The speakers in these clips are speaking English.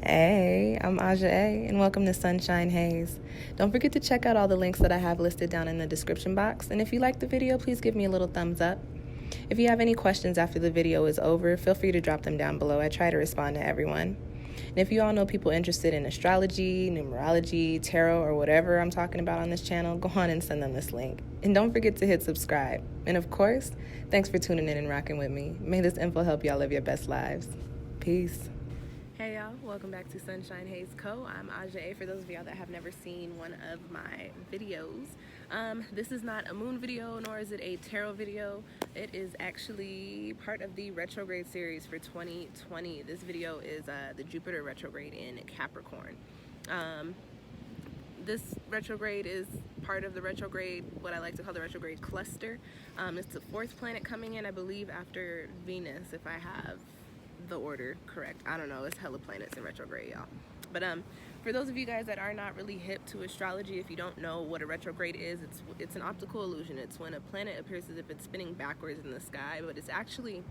Hey, I'm Aja A, and welcome to Sunshine Haze. Don't forget to check out all the links that I have listed down in the description box, and if you like the video, please give me a little thumbs up. If you have any questions after the video is over, feel free to drop them down below. I try to respond to everyone. And if you all know people interested in astrology, numerology, tarot, or whatever I'm talking about on this channel, go on and send them this link. And don't forget to hit subscribe. And of course, thanks for tuning in and rocking with me. May this info help y'all live your best lives. Peace. Hey y'all, welcome back to SunshinehazeCo. I'm Aja A, for those of y'all that have never seen one of my videos. This is not a moon video, nor is it a tarot video. It is actually part of the retrograde series for 2020. This video is the Jupiter retrograde in Capricorn. This retrograde is part of the retrograde, what I like to call the retrograde cluster. It's the fourth planet coming in, I believe, after Venus, if I have the order correct. I don't know, it's hella planets in retrograde, y'all. But for those of you guys that are not really hip to astrology, if you don't know what a retrograde is, it's an optical illusion. It's when a planet appears as if it's spinning backwards in the sky, but it's actually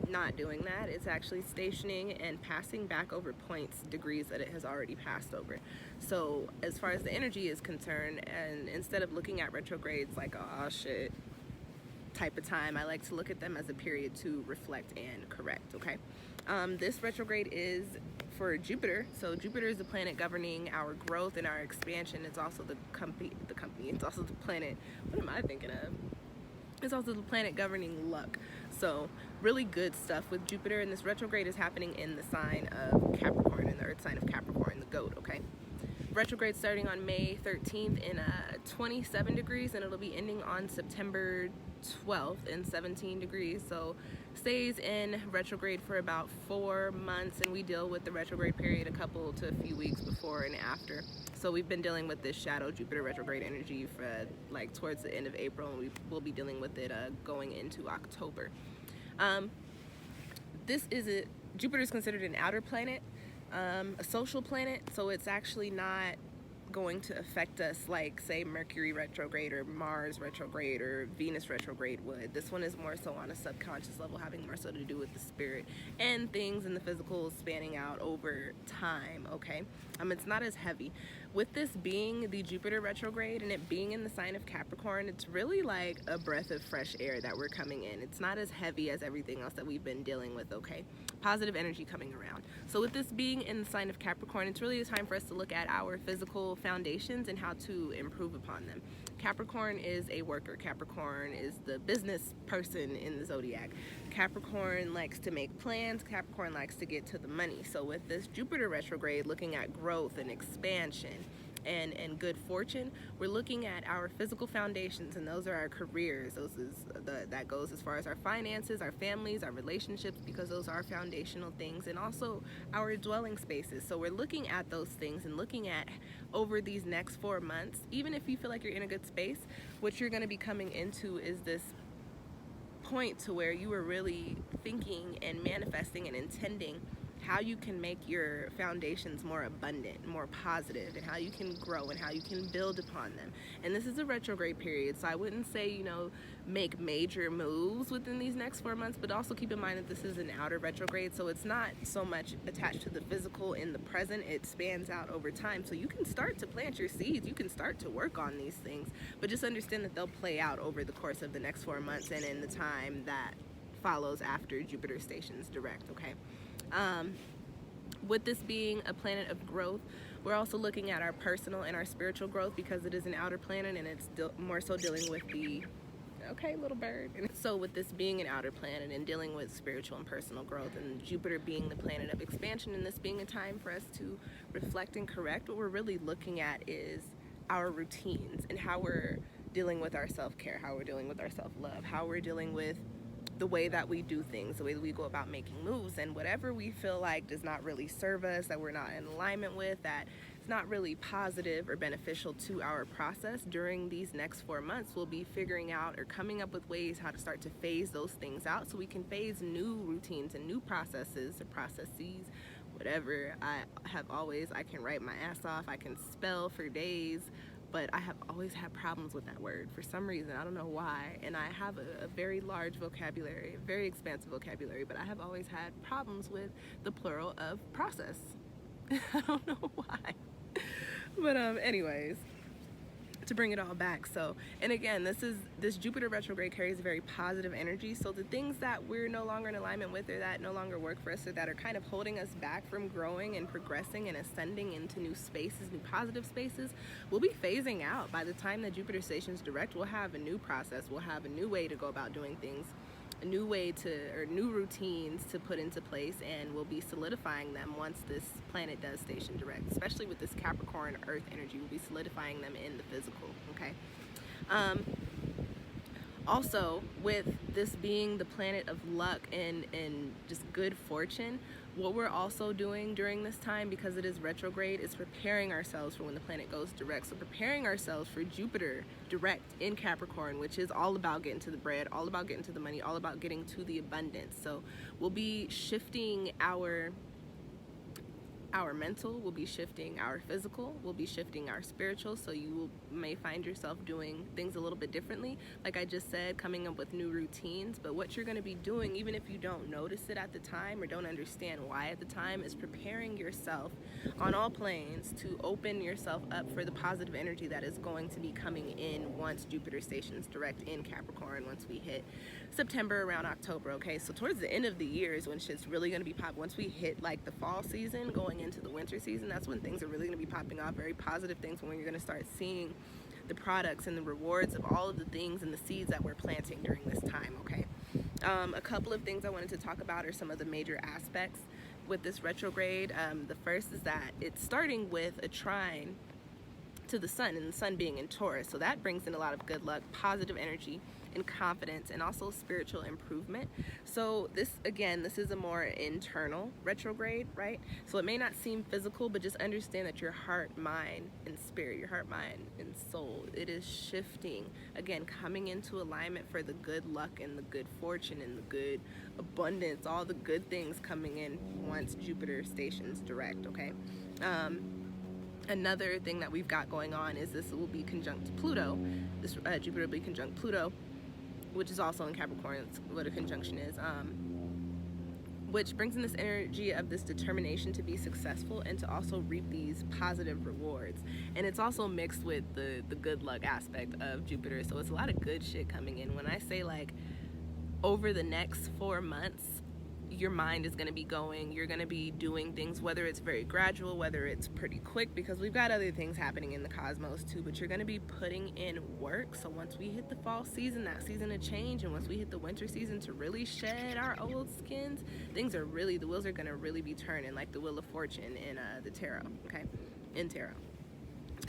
not doing that. It's actually stationing and passing back over points, degrees that it has already passed over. So as far as the energy is concerned, and instead of looking at retrogrades like, oh shit type of time, I like to look at them as a period to reflect and correct, okay? This retrograde is for Jupiter. So Jupiter is the planet governing our growth and our expansion. It's also the company, it's also the planet, what am I thinking of? It's also the planet governing luck. So really good stuff with Jupiter, and this retrograde is happening in the sign of Capricorn, in the earth sign of Capricorn, the goat, okay? Retrograde starting on May 13th in 27 degrees, and it'll be ending on September 12th in 17 degrees. So stays in retrograde for about 4 months, and we deal with the retrograde period a couple to a few weeks before and after. So we've been dealing with this shadow Jupiter retrograde energy for like towards the end of April, and we will be dealing with it going into October. Jupiter is considered an outer planet, a social planet, so it's actually not going to affect us like, say, Mercury retrograde or Mars retrograde or Venus retrograde would. This one is more so on a subconscious level, having more so to do with the spirit and things in the physical spanning out over time, okay? It's not as heavy. With this being the Jupiter retrograde and it being in the sign of Capricorn, it's really like a breath of fresh air that we're coming in. It's not as heavy as everything else that we've been dealing with, okay? Positive energy coming around. So with this being in the sign of Capricorn, it's really a time for us to look at our physical foundations and how to improve upon them. Capricorn is a worker. Capricorn is the business person in the zodiac. Capricorn likes to make plans. Capricorn likes to get to the money. So with this Jupiter retrograde, looking at growth and expansion and good fortune, we're looking at our physical foundations, and those are our careers. That goes as far as our finances, our families, our relationships, because those are foundational things, and also our dwelling spaces. So we're looking at those things and looking at over these next 4 months, even if you feel like you're in a good space, what you're going to be coming into is this point to where you are really thinking and manifesting and intending how you can make your foundations more abundant, more positive, and how you can grow and how you can build upon them. And this is a retrograde period, so I wouldn't say, make major moves within these next 4 months, but also keep in mind that this is an outer retrograde, so it's not so much attached to the physical in the present. It spans out over time, so you can start to plant your seeds, you can start to work on these things, but just understand that they'll play out over the course of the next 4 months and in the time that follows after Jupiter stations direct, okay? With this being a planet of growth, we're also looking at our personal and our spiritual growth, because it is an outer planet and it's more so dealing with the, okay, little bird. And so with this being an outer planet and dealing with spiritual and personal growth, and Jupiter being the planet of expansion, and this being a time for us to reflect and correct, what we're really looking at is our routines and how we're dealing with our self-care, how we're dealing with our self-love, how we're dealing with the way that we do things, the way that we go about making moves, and whatever we feel like does not really serve us, that we're not in alignment with, that it's not really positive or beneficial to our process. During these next 4 months, we'll be figuring out or coming up with ways how to start to phase those things out, so we can phase new routines and new processes or processes, whatever. I can write my ass off, I can spell for days, but I have always had problems with that word for some reason. I don't know why. And I have a very large vocabulary, very expansive vocabulary, but I have always had problems with the plural of process. I don't know why. But anyways, to bring it all back. So, and again, this Jupiter retrograde carries a very positive energy. So the things that we're no longer in alignment with, or that no longer work for us, or that are kind of holding us back from growing and progressing and ascending into new spaces, new positive spaces, we'll be phasing out. By the time that Jupiter stations direct, we'll have a new process, we'll have a new way to go about doing things, a new way to, or new routines to put into place, and we'll be solidifying them once this planet does station direct. Especially with this Capricorn Earth energy, we'll be solidifying them in the physical, okay? Also, with this being the planet of luck and just good fortune, what we're also doing during this time, because it is retrograde, is preparing ourselves for when the planet goes direct. So preparing ourselves for Jupiter direct in Capricorn, which is all about getting to the bread, all about getting to the money, all about getting to the abundance. So we'll be shifting our mental, we'll be shifting our physical, we'll be shifting our spiritual. So you may find yourself doing things a little bit differently, like I just said, coming up with new routines. But what you're going to be doing, even if you don't notice it at the time or don't understand why at the time, is preparing yourself on all planes to open yourself up for the positive energy that is going to be coming in once Jupiter stations direct in Capricorn, once we hit September, around October. Okay, so towards the end of the year is when shit's really going to be pop. Once we hit like the fall season, going into the winter season, that's when things are really going to be popping off, very positive things, when you're going to start seeing the products and the rewards of all of the things and the seeds that we're planting during this time. Okay, a couple of things I wanted to talk about are some of the major aspects with this retrograde. The first is that it's starting with a trine to the sun, and the sun being in Taurus, so that brings in a lot of good luck, positive energy, and confidence, and also spiritual improvement. So this, again, this is a more internal retrograde, right? So it may not seem physical, but just understand that your heart, mind, and spirit, your heart, mind, and soul, it is shifting, again, coming into alignment for the good luck and the good fortune and the good abundance, all the good things coming in once Jupiter stations direct. Okay, another thing that we've got going on is this will be conjunct to Pluto. This Jupiter will be conjunct Pluto, which is also in Capricorn. That's what a conjunction is, which brings in this energy of this determination to be successful and to also reap these positive rewards. And it's also mixed with the good luck aspect of Jupiter, so it's a lot of good shit coming in. When I say, like, over the next 4 months, your mind is going to be going, you're going to be doing things, whether it's very gradual, whether it's pretty quick, because we've got other things happening in the cosmos too, but you're going to be putting in work. So once we hit the fall season, that season of change, and once we hit the winter season to really shed our old skins, things are really, the wheels are going to really be turning, like the Wheel of Fortune in the tarot, okay, in tarot.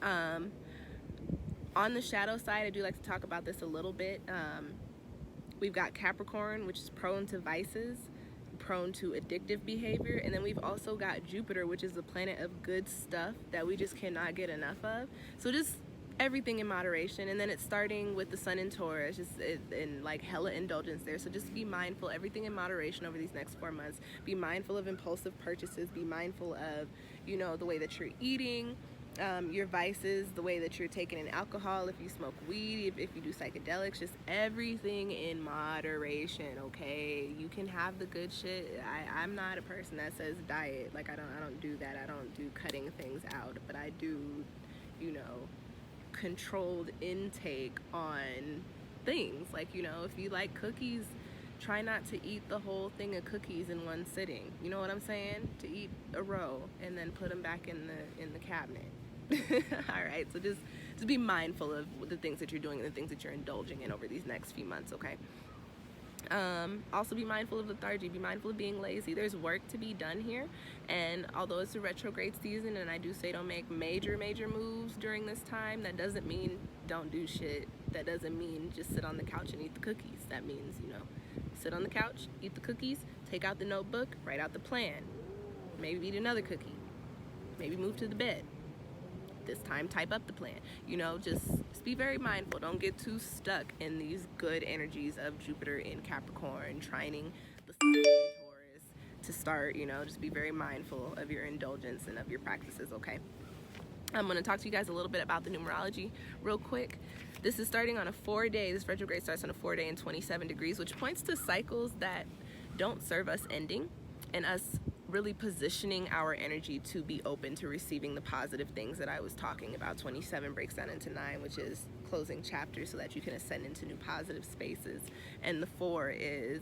On the shadow side, I do like to talk about this a little bit. We've got Capricorn, which is prone to vices, prone to addictive behavior, and then we've also got Jupiter, which is the planet of good stuff that we just cannot get enough of. So just everything in moderation. And then it's starting with the sun in Taurus, just in like hella indulgence there. So just be mindful, everything in moderation over these next 4 months. Be mindful of impulsive purchases, be mindful of, you know, the way that you're eating, your vices, the way that you're taking in alcohol, if you smoke weed, if you do psychedelics, just everything in moderation. Okay, you can have the good shit. I'm not a person that says diet, like I don't do that. I don't do cutting things out, but I do, you know, controlled intake on things. Like, you know, if you like cookies, try not to eat the whole thing of cookies in one sitting. You know what I'm saying? To eat a row and then put them back in the cabinet. All right, so just be mindful of the things that you're doing and the things that you're indulging in over these next few months. Okay. Also be mindful of lethargy, be mindful of being lazy. There's work to be done here, and although it's a retrograde season, and I do say don't make major moves during this time, that doesn't mean don't do shit. That doesn't mean just sit on the couch and eat the cookies. That means, you know, sit on the couch, eat the cookies, take out the notebook, write out the plan, maybe eat another cookie, maybe move to the bed. This time type up the plan. You know, just be very mindful. Don't get too stuck in these good energies of Jupiter in Capricorn, trining the sun in Taurus to start. You know, just be very mindful of your indulgence and of your practices. Okay, I'm going to talk to you guys a little bit about the numerology real quick. This is starting on a 4-day, this retrograde starts on a 4-day and 27 degrees, which points to cycles that don't serve us ending and us really positioning our energy to be open to receiving the positive things that I was talking about. 27 breaks down into 9, which is closing chapters so that you can ascend into new positive spaces. And the 4 is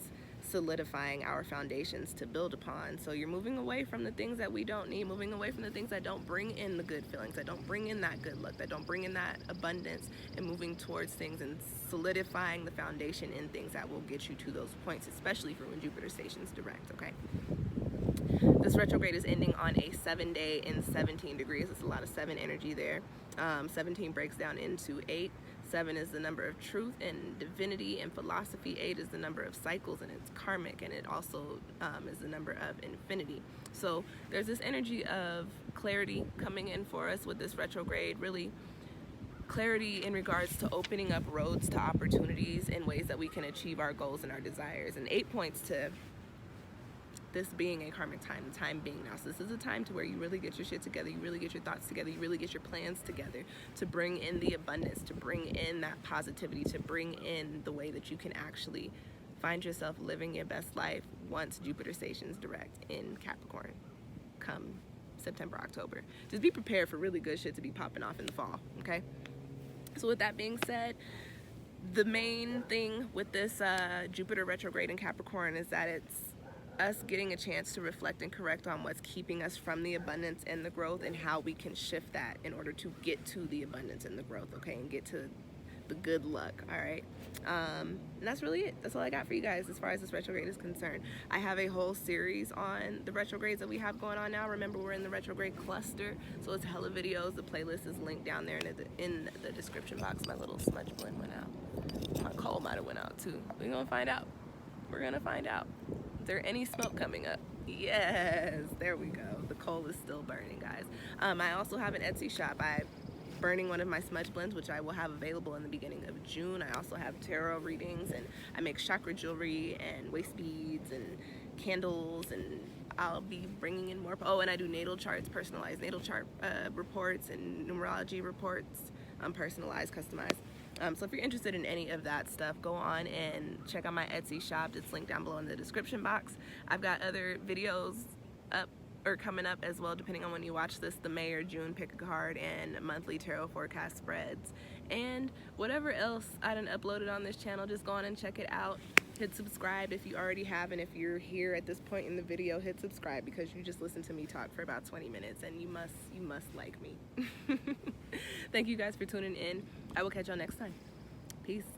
solidifying our foundations to build upon. So you're moving away from the things that we don't need, moving away from the things that don't bring in the good feelings, that don't bring in that good luck, that don't bring in that abundance, and moving towards things and solidifying the foundation in things that will get you to those points, especially for when Jupiter stations direct, okay? This retrograde is ending on a 7-day in 17 degrees. It's a lot of 7 energy there. 17 breaks down into 8. 7 is the number of truth and divinity and philosophy. 8 is the number of cycles, and it's karmic, and it also is the number of infinity. So there's this energy of clarity coming in for us with this retrograde, really clarity in regards to opening up roads to opportunities in ways that we can achieve our goals and our desires. And 8 points to this being a karmic time, the time being now. So this is a time to where you really get your shit together, you really get your thoughts together, you really get your plans together to bring in the abundance, to bring in that positivity, to bring in the way that you can actually find yourself living your best life once Jupiter stations direct in Capricorn come September, October. Just be prepared for really good shit to be popping off in the fall, okay? So with that being said, the main thing with this Jupiter retrograde in Capricorn is that it's us getting a chance to reflect and correct on what's keeping us from the abundance and the growth, and how we can shift that in order to get to the abundance and the growth, okay, and get to the good luck, all right? And that's really it. That's all I got for you guys as far as this retrograde is concerned. I have a whole series on the retrogrades that we have going on now. Remember, we're in the retrograde cluster, so it's hella videos. The playlist is linked down there in the description box. My little smudge blend went out. My coal might have went out too. We're gonna find out. We're gonna find out. Is there any smoke coming up? Yes, there we go. The coal is still burning, guys. I also have an Etsy shop. I'm burning one of my smudge blends, which I will have available in the beginning of June. I also have tarot readings, and I make chakra jewelry and waist beads and candles, and I'll be bringing in more. Oh, and I do natal charts, personalized natal chart reports and numerology reports, personalized, customized. So if you're interested in any of that stuff, go on and check out my Etsy shop. It's linked down below in the description box. I've got other videos up or coming up as well, depending on when you watch this, the May or June pick a card and monthly tarot forecast spreads. And whatever else I done uploaded on this channel, just go on and check it out. Hit subscribe if you already have, and if you're here at this point in the video, hit subscribe, because you just listened to me talk for about 20 minutes and you must like me. Thank you guys for tuning in. I will catch y'all next time. Peace.